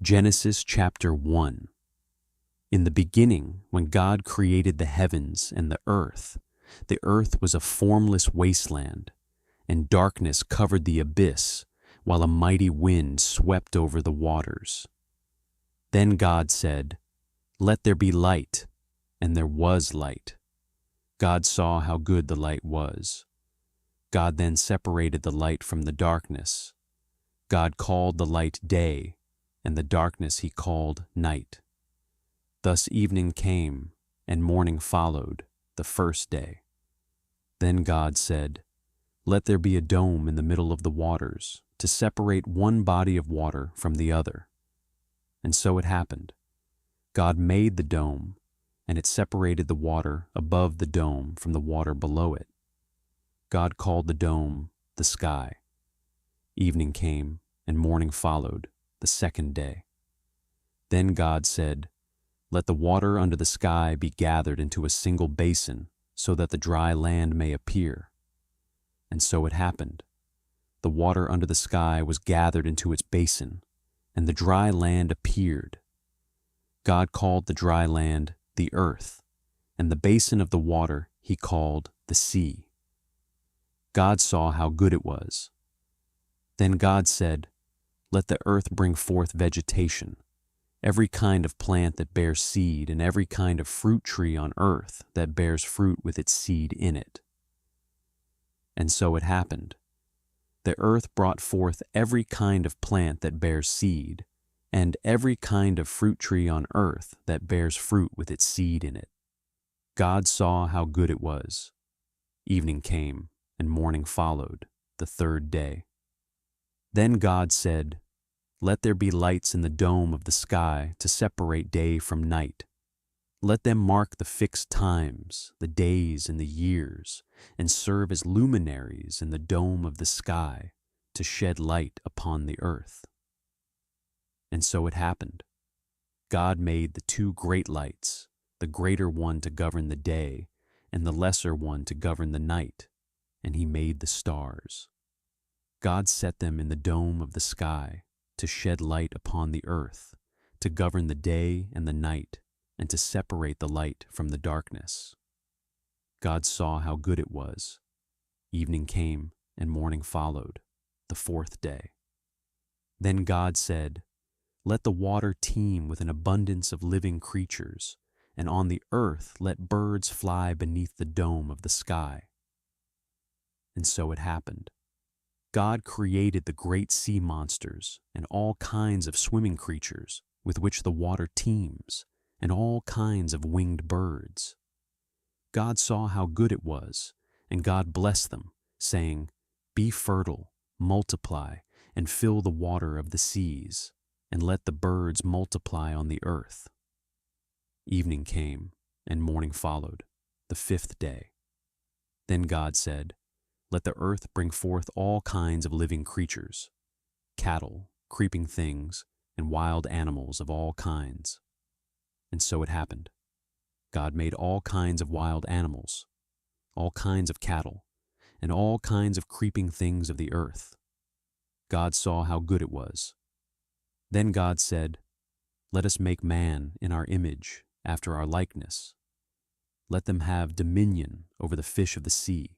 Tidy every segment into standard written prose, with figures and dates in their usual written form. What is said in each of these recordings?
Genesis chapter 1. In the beginning, when God created the heavens and the earth was a formless wasteland, and darkness covered the abyss, while a mighty wind swept over the waters. Then God said, "Let there be light," and there was light. God saw how good the light was. God then separated the light from the darkness. God called the light day, and the darkness he called night. Thus evening came, and morning followed, the first day. Then God said, "Let there be a dome in the middle of the waters, to separate one body of water from the other." And so it happened. God made the dome, and it separated the water above the dome from the water below it. God called the dome the sky. Evening came, and morning followed, the second day. Then God said, "Let the water under the sky be gathered into a single basin, so that the dry land may appear." And so it happened. The water under the sky was gathered into its basin, and the dry land appeared. God called the dry land the earth, and the basin of the water he called the sea. God saw how good it was. Then God said, "Let the earth bring forth vegetation, every kind of plant that bears seed, and every kind of fruit tree on earth that bears fruit with its seed in it." And so it happened. The earth brought forth every kind of plant that bears seed, and every kind of fruit tree on earth that bears fruit with its seed in it. God saw how good it was. Evening came, and morning followed, the third day. Then God said, "Let there be lights in the dome of the sky to separate day from night. Let them mark the fixed times, the days and the years, and serve as luminaries in the dome of the sky to shed light upon the earth." And so it happened. God made the two great lights, the greater one to govern the day, and the lesser one to govern the night, and he made the stars. God set them in the dome of the sky to shed light upon the earth, to govern the day and the night, and to separate the light from the darkness. God saw how good it was. Evening came, and morning followed, the fourth day. Then God said, "Let the water teem with an abundance of living creatures, and on the earth let birds fly beneath the dome of the sky." And so it happened. God created the great sea monsters and all kinds of swimming creatures with which the water teems, and all kinds of winged birds. God saw how good it was, and God blessed them, saying, "Be fertile, multiply, and fill the water of the seas, and let the birds multiply on the earth." Evening came, and morning followed, the fifth day. Then God said, "Let the earth bring forth all kinds of living creatures, cattle, creeping things, and wild animals of all kinds." And so it happened. God made all kinds of wild animals, all kinds of cattle, and all kinds of creeping things of the earth. God saw how good it was. Then God said, "Let us make man in our image, after our likeness. Let them have dominion over the fish of the sea,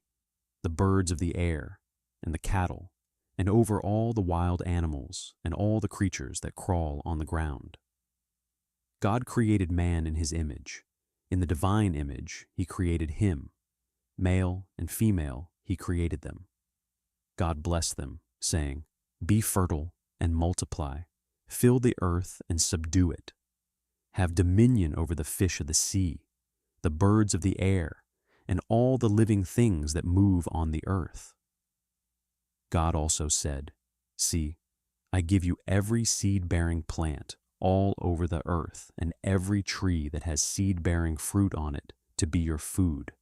the birds of the air, and the cattle, and over all the wild animals and all the creatures that crawl on the ground." God created man in his image. In the divine image he created him. Male and female he created them. God blessed them, saying, "Be fertile and multiply, fill the earth and subdue it. Have dominion over the fish of the sea, the birds of the air, and all the living things that move on the earth." God also said, "See, I give you every seed-bearing plant all over the earth, and every tree that has seed-bearing fruit on it to be your food,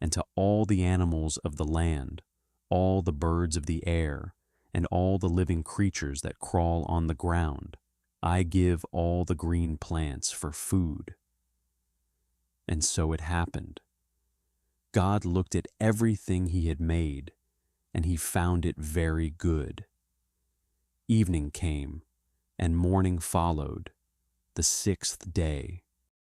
and to all the animals of the land, all the birds of the air, and all the living creatures that crawl on the ground, I give all the green plants for food." And so it happened. God looked at everything he had made, and he found it very good. Evening came, and morning followed, the sixth day.